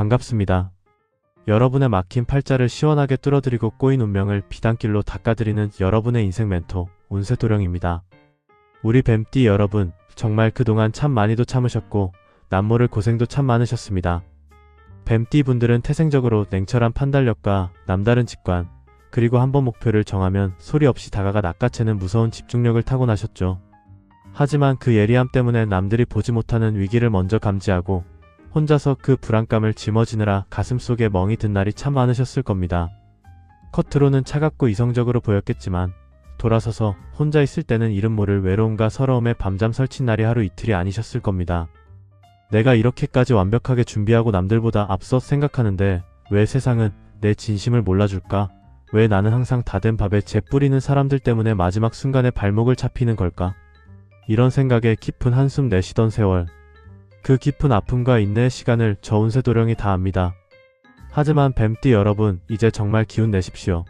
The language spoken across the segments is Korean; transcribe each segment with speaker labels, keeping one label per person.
Speaker 1: 반갑습니다. 여러분의 막힌 팔자를 시원하게 뚫어드리고 꼬인 운명을 비단길로 닦아드리는 여러분의 인생 멘토 운세도령입니다. 우리 뱀띠 여러분, 정말 그동안 참 많이도 참으셨고 남모를 고생도 참 많으셨습니다. 뱀띠 분들은 태생적으로 냉철한 판단력과 남다른 직관, 그리고 한번 목표를 정하면 소리 없이 다가가 낚아채는 무서운 집중력을 타고나셨죠. 하지만 그 예리함 때문에 남들이 보지 못하는 위기를 먼저 감지하고 혼자서 그 불안감을 짊어지느라 가슴속에 멍이 든 날이 참 많으셨을 겁니다. 겉으로는 차갑고 이성적으로 보였겠지만 돌아서서 혼자 있을 때는 이름 모를 외로움과 서러움에 밤잠 설친 날이 하루 이틀이 아니셨을 겁니다. 내가 이렇게까지 완벽하게 준비하고 남들보다 앞서 생각하는데 왜 세상은 내 진심을 몰라줄까? 왜 나는 항상 다 된 밥에 재 뿌리는 사람들 때문에 마지막 순간에 발목을 잡히는 걸까? 이런 생각에 깊은 한숨 내쉬던 세월. 그 깊은 아픔과 인내의 시간을 저 운세도령이 다 압니다. 하지만 뱀띠 여러분, 이제 정말 기운 내십시오.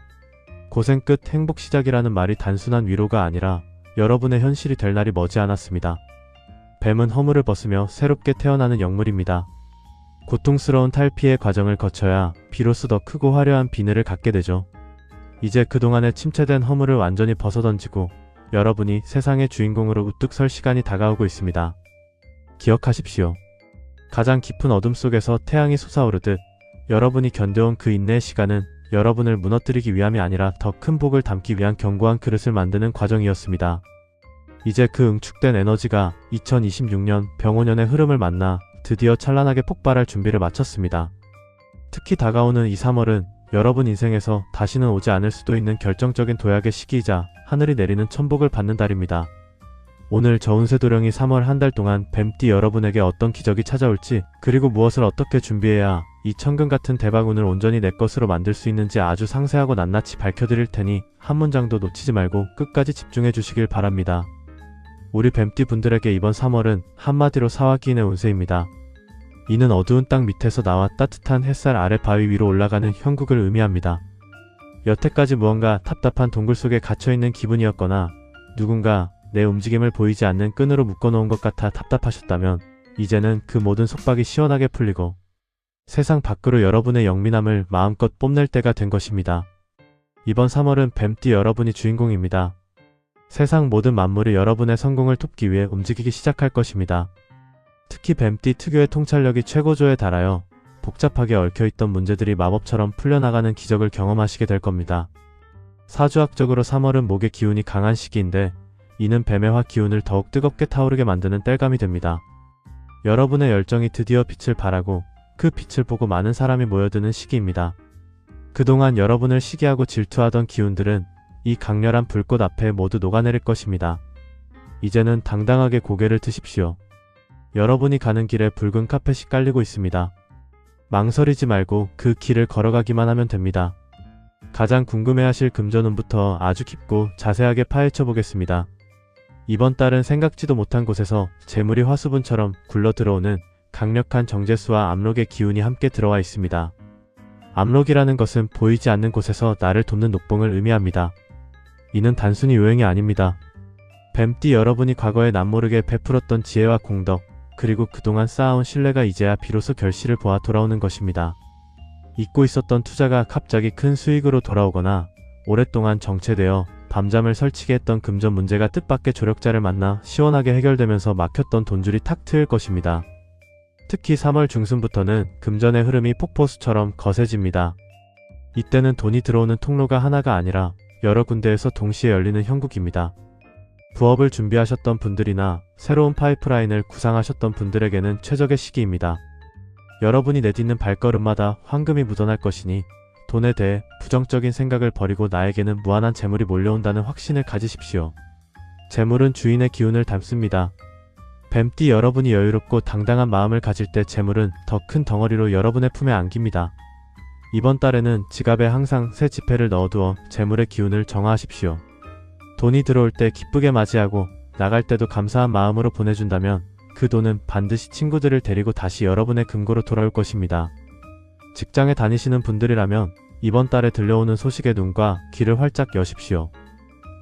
Speaker 1: 고생 끝 행복 시작이라는 말이 단순한 위로가 아니라 여러분의 현실이 될 날이 머지않았습니다. 뱀은 허물을 벗으며 새롭게 태어나는 영물입니다. 고통스러운 탈피의 과정을 거쳐야 비로소 더 크고 화려한 비늘을 갖게 되죠. 이제 그동안의 침체된 허물을 완전히 벗어던지고 여러분이 세상의 주인공으로 우뚝 설 시간이 다가오고 있습니다. 기억하십시오. 가장 깊은 어둠 속에서 태양이 솟아오르듯 여러분이 견뎌온 그 인내의 시간은 여러분을 무너뜨리기 위함이 아니라 더 큰 복을 담기 위한 견고한 그릇을 만드는 과정이었습니다. 이제 그 응축된 에너지가 2026년 병오년의 흐름을 만나 드디어 찬란하게 폭발할 준비를 마쳤습니다. 특히 다가오는 이 3월은 여러분 인생에서 다시는 오지 않을 수도 있는 결정적인 도약의 시기이자 하늘이 내리는 천복을 받는 달입니다. 오늘 저 운세도령이 3월 한 달 동안 뱀띠 여러분에게 어떤 기적이 찾아올지, 그리고 무엇을 어떻게 준비해야 이 천금 같은 대박운을 온전히 내 것으로 만들 수 있는지 아주 상세하고 낱낱이 밝혀드릴 테니 한 문장도 놓치지 말고 끝까지 집중해 주시길 바랍니다. 우리 뱀띠 분들에게 이번 3월은 한마디로 사화기인의 운세입니다. 이는 어두운 땅 밑에서 나와 따뜻한 햇살 아래 바위 위로 올라가는 형국을 의미합니다. 여태까지 무언가 답답한 동굴 속에 갇혀있는 기분이었거나 누군가 내 움직임을 보이지 않는 끈으로 묶어놓은 것 같아 답답하셨다면 이제는 그 모든 속박이 시원하게 풀리고 세상 밖으로 여러분의 영민함을 마음껏 뽐낼 때가 된 것입니다. 이번 3월은 뱀띠 여러분이 주인공입니다. 세상 모든 만물이 여러분의 성공을 돕기 위해 움직이기 시작할 것입니다. 특히 뱀띠 특유의 통찰력이 최고조에 달하여 복잡하게 얽혀있던 문제들이 마법처럼 풀려나가는 기적을 경험하시게 될 겁니다. 사주학적으로 3월은 목의 기운이 강한 시기인데 이는 뱀의 화 기운을 더욱 뜨겁게 타오르게 만드는 땔감이 됩니다. 여러분의 열정이 드디어 빛을 발하고 그 빛을 보고 많은 사람이 모여드는 시기입니다. 그동안 여러분을 시기하고 질투하던 기운들은 이 강렬한 불꽃 앞에 모두 녹아내릴 것입니다. 이제는 당당하게 고개를 드십시오. 여러분이 가는 길에 붉은 카펫이 깔리고 있습니다. 망설이지 말고 그 길을 걸어가기만 하면 됩니다. 가장 궁금해하실 금전운부터 아주 깊고 자세하게 파헤쳐 보겠습니다. 이번 달은 생각지도 못한 곳에서 재물이 화수분처럼 굴러 들어오는 강력한 정제수와 압록의 기운이 함께 들어와 있습니다. 압록이라는 것은 보이지 않는 곳에서 나를 돕는 녹봉을 의미합니다. 이는 단순히 요행이 아닙니다. 뱀띠 여러분이 과거에 남모르게 베풀었던 지혜와 공덕, 그리고 그동안 쌓아온 신뢰가 이제야 비로소 결실을 보아 돌아오는 것입니다. 잊고 있었던 투자가 갑자기 큰 수익으로 돌아오거나 오랫동안 정체되어 밤잠을 설치게 했던 금전 문제가 뜻밖의 조력자를 만나 시원하게 해결되면서 막혔던 돈줄이 탁 트일 것입니다. 특히 3월 중순부터는 금전의 흐름이 폭포수처럼 거세집니다. 이때는 돈이 들어오는 통로가 하나가 아니라 여러 군데에서 동시에 열리는 형국입니다. 부업을 준비하셨던 분들이나 새로운 파이프라인을 구상하셨던 분들에게는 최적의 시기입니다. 여러분이 내딛는 발걸음마다 황금이 묻어날 것이니 돈에 대해 부정적인 생각을 버리고 나에게는 무한한 재물이 몰려온다는 확신을 가지십시오. 재물은 주인의 기운을 담습니다. 뱀띠 여러분이 여유롭고 당당한 마음을 가질 때 재물은 더 큰 덩어리로 여러분의 품에 안깁니다. 이번 달에는 지갑에 항상 새 지폐를 넣어두어 재물의 기운을 정화하십시오. 돈이 들어올 때 기쁘게 맞이하고 나갈 때도 감사한 마음으로 보내준다면 그 돈은 반드시 친구들을 데리고 다시 여러분의 금고로 돌아올 것입니다. 직장에 다니시는 분들이라면 이번 달에 들려오는 소식에 눈과 귀를 활짝 여십시오.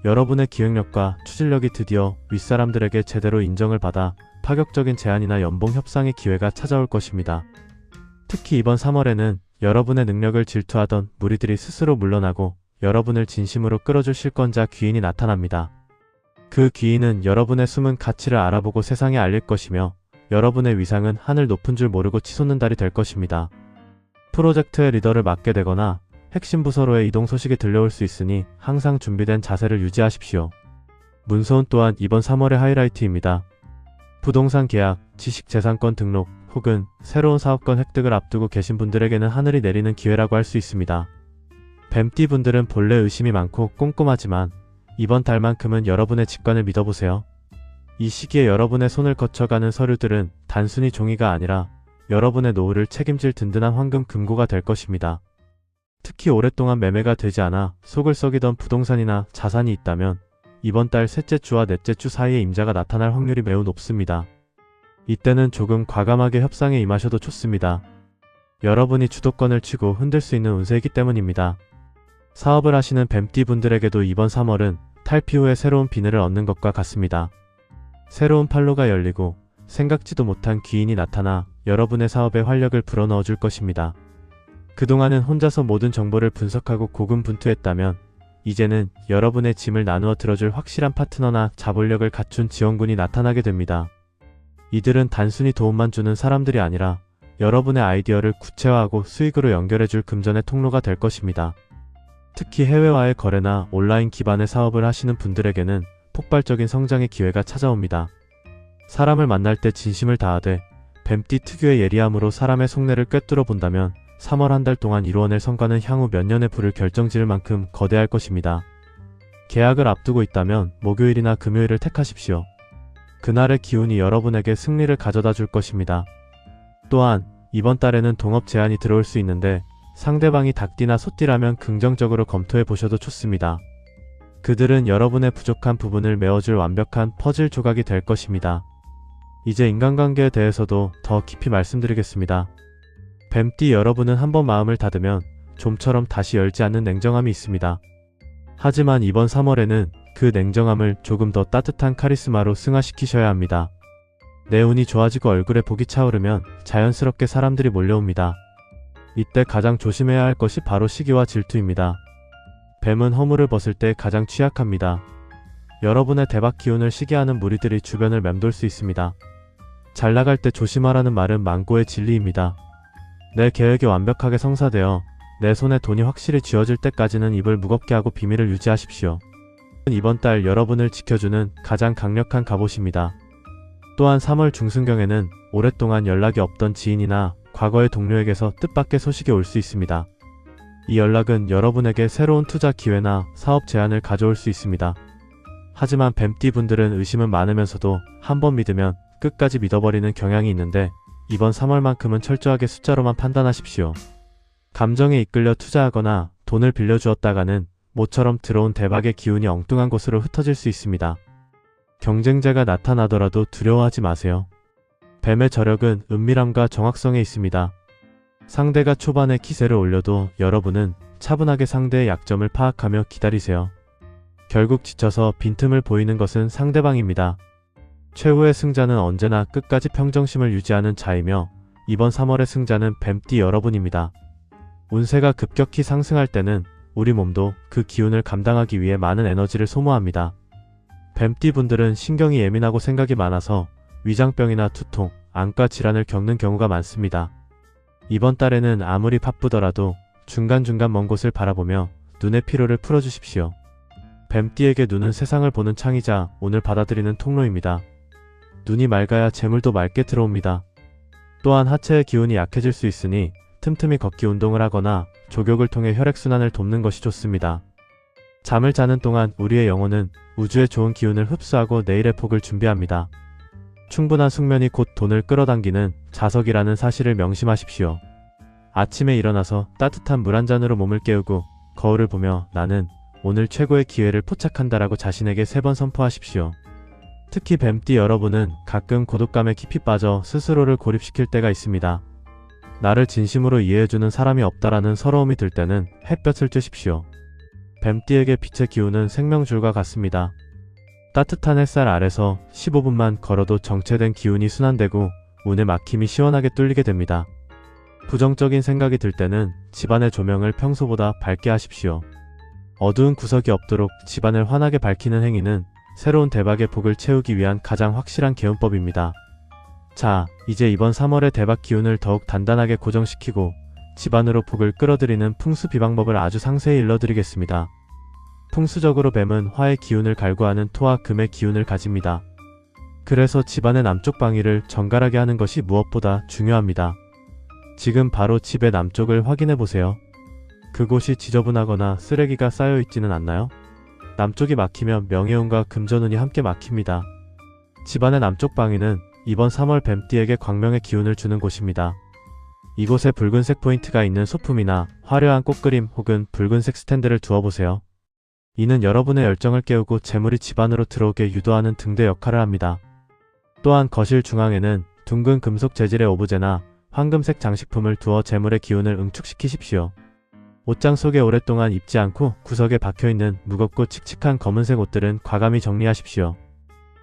Speaker 1: 여러분의 기획력과 추진력이 드디어 윗사람들에게 제대로 인정을 받아 파격적인 제안이나 연봉 협상의 기회가 찾아올 것입니다. 특히 이번 3월에는 여러분의 능력을 질투하던 무리들이 스스로 물러나고 여러분을 진심으로 끌어줄 실권자 귀인이 나타납니다. 그 귀인은 여러분의 숨은 가치를 알아보고 세상에 알릴 것이며 여러분의 위상은 하늘 높은 줄 모르고 치솟는 달이 될 것입니다. 프로젝트의 리더를 맡게 되거나 핵심 부서로의 이동 소식이 들려올 수 있으니 항상 준비된 자세를 유지하십시오. 문서운 또한 이번 3월의 하이라이트입니다. 부동산 계약, 지식재산권 등록 혹은 새로운 사업권 획득을 앞두고 계신 분들에게는 하늘이 내리는 기회라고 할 수 있습니다. 뱀띠 분들은 본래 의심이 많고 꼼꼼하지만 이번 달만큼은 여러분의 직관을 믿어보세요. 이 시기에 여러분의 손을 거쳐가는 서류들은 단순히 종이가 아니라 여러분의 노후를 책임질 든든한 황금 금고가 될 것입니다. 특히 오랫동안 매매가 되지 않아 속을 썩이던 부동산이나 자산이 있다면 이번 달 셋째 주와 넷째 주 사이에 임자가 나타날 확률이 매우 높습니다. 이때는 조금 과감하게 협상에 임하셔도 좋습니다. 여러분이 주도권을 쥐고 흔들 수 있는 운세이기 때문입니다. 사업을 하시는 뱀띠 분들에게도 이번 3월은 탈피 후에 새로운 비늘을 얻는 것과 같습니다. 새로운 판로가 열리고 생각지도 못한 귀인이 나타나 여러분의 사업에 활력을 불어넣어 줄 것입니다. 그동안은 혼자서 모든 정보를 분석하고 고군분투했다면 이제는 여러분의 짐을 나누어 들어줄 확실한 파트너나 자본력을 갖춘 지원군이 나타나게 됩니다. 이들은 단순히 도움만 주는 사람들이 아니라 여러분의 아이디어를 구체화하고 수익으로 연결해줄 금전의 통로가 될 것입니다. 특히 해외와의 거래나 온라인 기반의 사업을 하시는 분들에게는 폭발적인 성장의 기회가 찾아옵니다. 사람을 만날 때 진심을 다하되 뱀띠 특유의 예리함으로 사람의 속내를 꿰뚫어 본다면 3월 한 달 동안 이루어낼 성과는 향후 몇 년의 부를 결정지을 만큼 거대할 것입니다. 계약을 앞두고 있다면 목요일이나 금요일을 택하십시오. 그날의 기운이 여러분에게 승리를 가져다 줄 것입니다. 또한 이번 달에는 동업 제안이 들어올 수 있는데 상대방이 닭띠나 소띠라면 긍정적으로 검토해 보셔도 좋습니다. 그들은 여러분의 부족한 부분을 메워줄 완벽한 퍼즐 조각이 될 것입니다. 이제 인간관계에 대해서도 더 깊이 말씀드리겠습니다. 뱀띠 여러분은 한번 마음을 닫으면 좀처럼 다시 열지 않는 냉정함이 있습니다. 하지만 이번 3월에는 그 냉정함을 조금 더 따뜻한 카리스마로 승화시키셔야 합니다. 내 운이 좋아지고 얼굴에 복이 차오르면 자연스럽게 사람들이 몰려옵니다. 이때 가장 조심해야 할 것이 바로 시기와 질투입니다. 뱀은 허물을 벗을 때 가장 취약합니다. 여러분의 대박 기운을 시기하는 무리들이 주변을 맴돌 수 있습니다. 잘 나갈 때 조심하라는 말은 망고의 진리입니다. 내 계획이 완벽하게 성사되어 내 손에 돈이 확실히 쥐어질 때까지는 입을 무겁게 하고 비밀을 유지하십시오. 이번 달 여러분을 지켜주는 가장 강력한 갑옷입니다. 또한 3월 중순경에는 오랫동안 연락이 없던 지인이나 과거의 동료에게서 뜻밖의 소식이 올 수 있습니다. 이 연락은 여러분에게 새로운 투자 기회나 사업 제안을 가져올 수 있습니다. 하지만 뱀띠 분들은 의심은 많으면서도 한번 믿으면 끝까지 믿어버리는 경향이 있는데 이번 3월만큼은 철저하게 숫자로만 판단하십시오. 감정에 이끌려 투자하거나 돈을 빌려주었다가는 모처럼 들어온 대박의 기운이 엉뚱한 곳으로 흩어질 수 있습니다. 경쟁자가 나타나더라도 두려워하지 마세요. 뱀의 저력은 은밀함과 정확성에 있습니다. 상대가 초반에 기세를 올려도 여러분은 차분하게 상대의 약점을 파악하며 기다리세요. 결국 지쳐서 빈틈을 보이는 것은 상대방입니다. 최후의 승자는 언제나 끝까지 평정심을 유지하는 자이며 이번 3월의 승자는 뱀띠 여러분입니다. 운세가 급격히 상승할 때는 우리 몸도 그 기운을 감당하기 위해 많은 에너지를 소모합니다. 뱀띠 분들은 신경이 예민하고 생각이 많아서 위장병이나 두통, 안과 질환을 겪는 경우가 많습니다. 이번 달에는 아무리 바쁘더라도 중간중간 먼 곳을 바라보며 눈의 피로를 풀어주십시오. 뱀띠에게 눈은 세상을 보는 창이자 오늘 받아들이는 통로입니다. 눈이 맑아야 재물도 맑게 들어옵니다. 또한 하체의 기운이 약해질 수 있으니 틈틈이 걷기 운동을 하거나 족욕을 통해 혈액순환을 돕는 것이 좋습니다. 잠을 자는 동안 우리의 영혼은 우주의 좋은 기운을 흡수하고 내일의 복을 준비합니다. 충분한 숙면이 곧 돈을 끌어당기는 자석이라는 사실을 명심하십시오. 아침에 일어나서 따뜻한 물 한 잔으로 몸을 깨우고 거울을 보며 나는 오늘 최고의 기회를 포착한다라고 자신에게 3번 선포하십시오. 특히 뱀띠 여러분은 가끔 고독감에 깊이 빠져 스스로를 고립시킬 때가 있습니다. 나를 진심으로 이해해주는 사람이 없다라는 서러움이 들 때는 햇볕을 쬐십시오. 뱀띠에게 빛의 기운은 생명줄과 같습니다. 따뜻한 햇살 아래서 15분만 걸어도 정체된 기운이 순환되고 운의 막힘이 시원하게 뚫리게 됩니다. 부정적인 생각이 들 때는 집안의 조명을 평소보다 밝게 하십시오. 어두운 구석이 없도록 집안을 환하게 밝히는 행위는 새로운 대박의 복을 채우기 위한 가장 확실한 개운법입니다. 자, 이제 이번 3월의 대박 기운을 더욱 단단하게 고정시키고 집안으로 복을 끌어들이는 풍수 비방법을 아주 상세히 일러드리겠습니다. 풍수적으로 뱀은 화의 기운을 갈구하는 토와 금의 기운을 가집니다. 그래서 집안의 남쪽 방위를 정갈하게 하는 것이 무엇보다 중요합니다. 지금 바로 집의 남쪽을 확인해 보세요. 그곳이 지저분하거나 쓰레기가 쌓여 있지는 않나요? 남쪽이 막히면 명예운과 금전운이 함께 막힙니다. 집안의 남쪽 방위는 이번 3월 뱀띠에게 광명의 기운을 주는 곳입니다. 이곳에 붉은색 포인트가 있는 소품이나 화려한 꽃그림 혹은 붉은색 스탠드를 두어보세요. 이는 여러분의 열정을 깨우고 재물이 집 안으로 들어오게 유도하는 등대 역할을 합니다. 또한 거실 중앙에는 둥근 금속 재질의 오브제나 황금색 장식품을 두어 재물의 기운을 응축시키십시오. 옷장 속에 오랫동안 입지 않고 구석에 박혀있는 무겁고 칙칙한 검은색 옷들은 과감히 정리하십시오.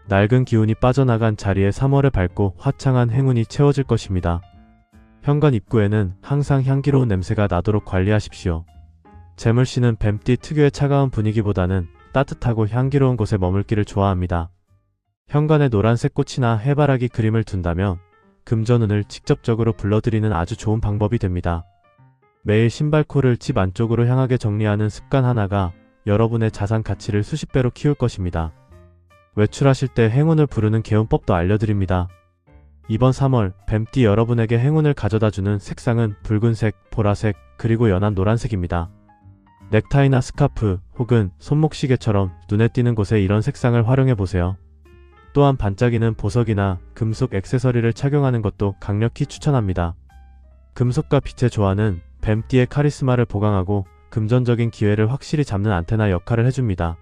Speaker 1: 낡은 기운이 빠져나간 자리에 3월을 밟고 화창한 행운이 채워질 것입니다. 현관 입구에는 항상 향기로운 냄새가 나도록 관리하십시오. 재물씨는 뱀띠 특유의 차가운 분위기보다는 따뜻하고 향기로운 곳에 머물기를 좋아합니다. 현관에 노란색 꽃이나 해바라기 그림을 둔다면 금전운을 직접적으로 불러들이는 아주 좋은 방법이 됩니다. 매일 신발코를 집 안쪽으로 향하게 정리하는 습관 하나가 여러분의 자산 가치를 수십 배로 키울 것입니다. 외출하실 때 행운을 부르는 개운법도 알려드립니다. 이번 3월 뱀띠 여러분에게 행운을 가져다주는 색상은 붉은색, 보라색, 그리고 연한 노란색입니다. 넥타이나 스카프 혹은 손목시계처럼 눈에 띄는 곳에 이런 색상을 활용해보세요. 또한 반짝이는 보석이나 금속 액세서리를 착용하는 것도 강력히 추천합니다. 금속과 빛의 조화는 뱀띠의 카리스마를 보강하고 금전적인 기회를 확실히 잡는 안테나 역할을 해줍니다.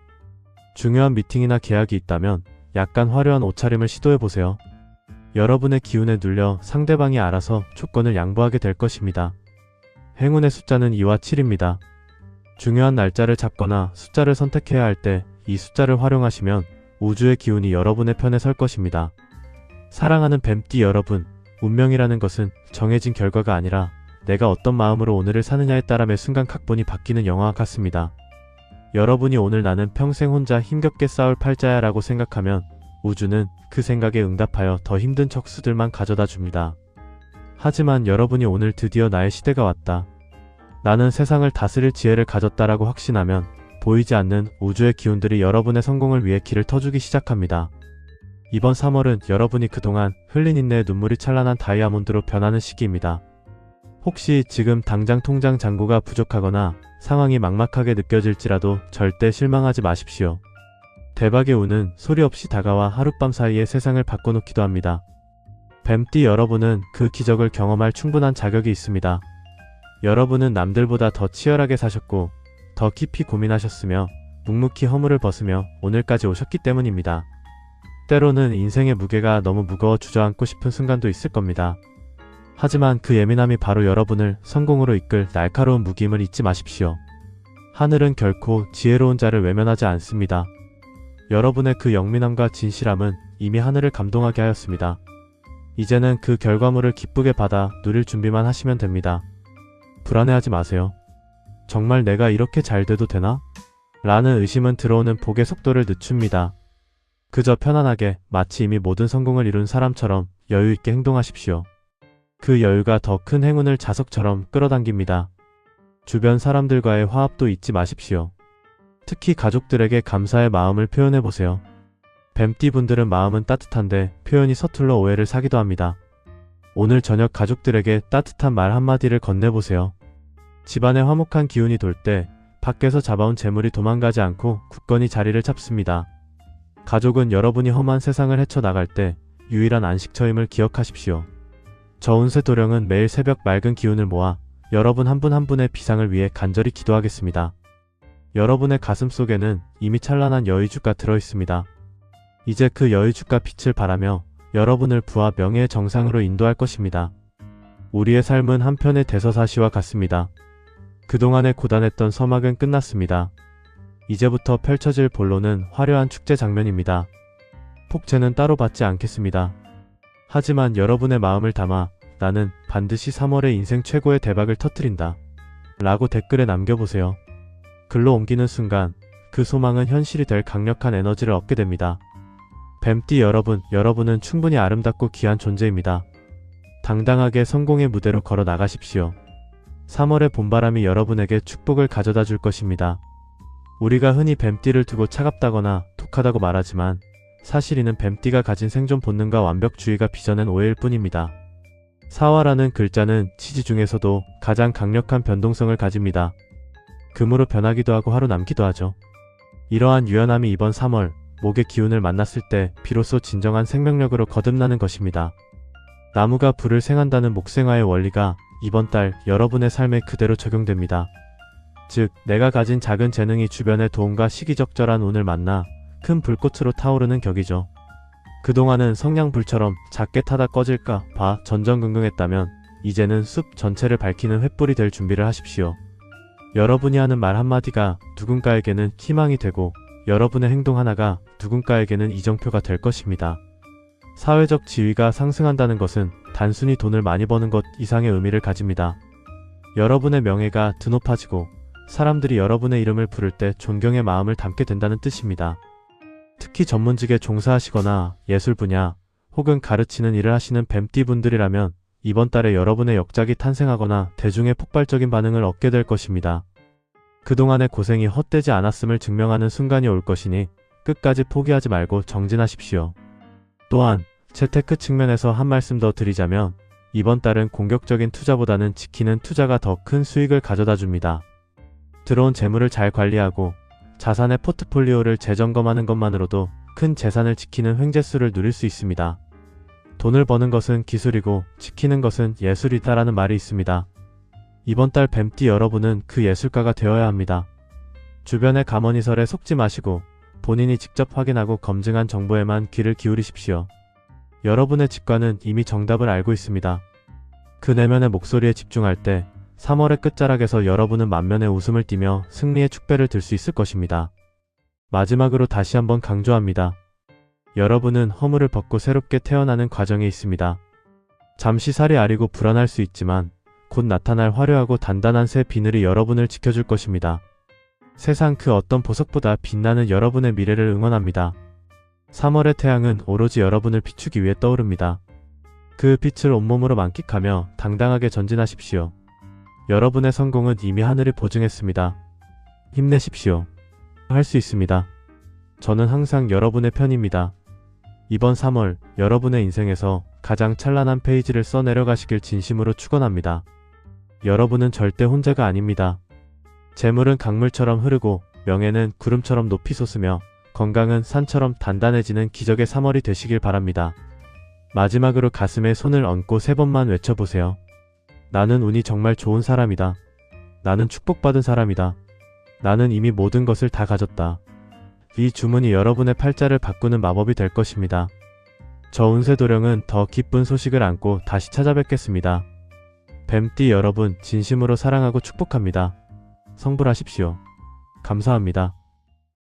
Speaker 1: 중요한 미팅이나 계약이 있다면 약간 화려한 옷차림을 시도해보세요. 여러분의 기운에 눌려 상대방이 알아서 조건을 양보하게 될 것입니다. 행운의 숫자는 2와 7입니다. 중요한 날짜를 잡거나 숫자를 선택해야 할 때 이 숫자를 활용하시면 우주의 기운이 여러분의 편에 설 것입니다. 사랑하는 뱀띠 여러분, 운명이라는 것은 정해진 결과가 아니라 내가 어떤 마음으로 오늘을 사느냐에 따라 매 순간 각본이 바뀌는 영화와 같습니다. 여러분이 오늘 나는 평생 혼자 힘겹게 싸울 팔자야 라고 생각하면 우주는 그 생각에 응답하여 더 힘든 척수들만 가져다 줍니다. 하지만 여러분이 오늘 드디어 나의 시대가 왔다. 나는 세상을 다스릴 지혜를 가졌다라고 확신하면 보이지 않는 우주의 기운들이 여러분의 성공을 위해 길을 터주기 시작합니다. 이번 3월은 여러분이 그동안 흘린 인내의 눈물이 찬란한 다이아몬드로 변하는 시기입니다. 혹시 지금 당장 통장 잔고가 부족하거나 상황이 막막하게 느껴질지라도 절대 실망하지 마십시오. 대박의 운은 소리 없이 다가와 하룻밤 사이에 세상을 바꿔놓기도 합니다. 뱀띠 여러분은 그 기적을 경험할 충분한 자격이 있습니다. 여러분은 남들보다 더 치열하게 사셨고 더 깊이 고민하셨으며 묵묵히 허물을 벗으며 오늘까지 오셨기 때문입니다. 때로는 인생의 무게가 너무 무거워 주저앉고 싶은 순간도 있을 겁니다. 하지만 그 예민함이 바로 여러분을 성공으로 이끌 날카로운 무기임을 잊지 마십시오. 하늘은 결코 지혜로운 자를 외면하지 않습니다. 여러분의 그 영민함과 진실함은 이미 하늘을 감동하게 하였습니다. 이제는 그 결과물을 기쁘게 받아 누릴 준비만 하시면 됩니다. 불안해하지 마세요. 정말 내가 이렇게 잘 돼도 되나? 라는 의심은 들어오는 복의 속도를 늦춥니다. 그저 편안하게 마치 이미 모든 성공을 이룬 사람처럼 여유있게 행동하십시오. 그 여유가 더 큰 행운을 자석처럼 끌어당깁니다. 주변 사람들과의 화합도 잊지 마십시오. 특히 가족들에게 감사의 마음을 표현해보세요. 뱀띠 분들은 마음은 따뜻한데 표현이 서툴러 오해를 사기도 합니다. 오늘 저녁 가족들에게 따뜻한 말 한마디를 건네보세요. 집안에 화목한 기운이 돌 때 밖에서 잡아온 재물이 도망가지 않고 굳건히 자리를 잡습니다. 가족은 여러분이 험한 세상을 헤쳐나갈 때 유일한 안식처임을 기억하십시오. 저 운세도령은 매일 새벽 맑은 기운을 모아 여러분 한 분 한 분의 비상을 위해 간절히 기도하겠습니다. 여러분의 가슴 속에는 이미 찬란한 여의주가 들어있습니다. 이제 그 여의주가 빛을 발하며 여러분을 부와 명예의 정상으로 인도할 것입니다. 우리의 삶은 한편의 대서사시와 같습니다. 그동안의 고단했던 서막은 끝났습니다. 이제부터 펼쳐질 본론은 화려한 축제 장면입니다. 폭제는 따로 받지 않겠습니다. 하지만 여러분의 마음을 담아 나는 반드시 3월에 인생 최고의 대박을 터뜨린다. 라고 댓글에 남겨보세요. 글로 옮기는 순간 그 소망은 현실이 될 강력한 에너지를 얻게 됩니다. 뱀띠 여러분, 여러분은 충분히 아름답고 귀한 존재입니다. 당당하게 성공의 무대로 걸어 나가십시오. 3월의 봄바람이 여러분에게 축복을 가져다 줄 것입니다. 우리가 흔히 뱀띠를 두고 차갑다거나 독하다고 말하지만 사실 이는 뱀띠가 가진 생존 본능과 완벽주의가 빚어낸 오해일 뿐입니다. 사화라는 글자는 치지 중에서도 가장 강력한 변동성을 가집니다. 금으로 변하기도 하고 하루 남기도 하죠. 이러한 유연함이 이번 3월 목의 기운을 만났을 때 비로소 진정한 생명력으로 거듭나는 것입니다. 나무가 불을 생한다는 목생화의 원리가 이번 달 여러분의 삶에 그대로 적용됩니다. 즉, 내가 가진 작은 재능이 주변의 도움과 시기적절한 운을 만나 큰 불꽃으로 타오르는 격이죠. 그동안은 성냥불처럼 작게 타다 꺼질까 봐 전전긍긍했다면 이제는 숲 전체를 밝히는 횃불이 될 준비를 하십시오. 여러분이 하는 말 한마디가 누군가에게는 희망이 되고 여러분의 행동 하나가 누군가에게는 이정표가 될 것입니다. 사회적 지위가 상승한다는 것은 단순히 돈을 많이 버는 것 이상의 의미를 가집니다. 여러분의 명예가 드높아지고 사람들이 여러분의 이름을 부를 때 존경의 마음을 담게 된다는 뜻입니다. 특히 전문직에 종사하시거나 예술 분야 혹은 가르치는 일을 하시는 뱀띠 분들이라면 이번 달에 여러분의 역작이 탄생하거나 대중의 폭발적인 반응을 얻게 될 것입니다. 그동안의 고생이 헛되지 않았음을 증명하는 순간이 올 것이니 끝까지 포기하지 말고 정진하십시오. 또한 재테크 측면에서 한 말씀 더 드리자면 이번 달은 공격적인 투자보다는 지키는 투자가 더 큰 수익을 가져다 줍니다. 들어온 재물을 잘 관리하고 자산의 포트폴리오를 재점검하는 것만으로도 큰 재산을 지키는 횡재수를 누릴 수 있습니다. 돈을 버는 것은 기술이고 지키는 것은 예술이다라는 말이 있습니다. 이번 달 뱀띠 여러분은 그 예술가가 되어야 합니다. 주변의 가머니설에 속지 마시고 본인이 직접 확인하고 검증한 정보에만 귀를 기울이십시오. 여러분의 직관은 이미 정답을 알고 있습니다. 그 내면의 목소리에 집중할 때 3월의 끝자락에서 여러분은 만면의 웃음을 띠며 승리의 축배를 들 수 있을 것입니다. 마지막으로 다시 한번 강조합니다. 여러분은 허물을 벗고 새롭게 태어나는 과정에 있습니다. 잠시 살이 아리고 불안할 수 있지만 곧 나타날 화려하고 단단한 새 비늘이 여러분을 지켜줄 것입니다. 세상 그 어떤 보석보다 빛나는 여러분의 미래를 응원합니다. 3월의 태양은 오로지 여러분을 비추기 위해 떠오릅니다. 그 빛을 온몸으로 만끽하며 당당하게 전진하십시오. 여러분의 성공은 이미 하늘이 보증했습니다. 힘내십시오. 할 수 있습니다. 저는 항상 여러분의 편입니다. 이번 3월 여러분의 인생에서 가장 찬란한 페이지를 써내려가시길 진심으로 축원합니다. 여러분은 절대 혼자가 아닙니다. 재물은 강물처럼 흐르고 명예는 구름처럼 높이 솟으며 건강은 산처럼 단단해지는 기적의 3월이 되시길 바랍니다. 마지막으로 가슴에 손을 얹고 3번만 외쳐보세요. 나는 운이 정말 좋은 사람이다. 나는 축복받은 사람이다. 나는 이미 모든 것을 다 가졌다. 이 주문이 여러분의 팔자를 바꾸는 마법이 될 것입니다. 저 운세도령은 더 기쁜 소식을 안고 다시 찾아뵙겠습니다. 뱀띠 여러분 진심으로 사랑하고 축복합니다. 성불하십시오. 감사합니다.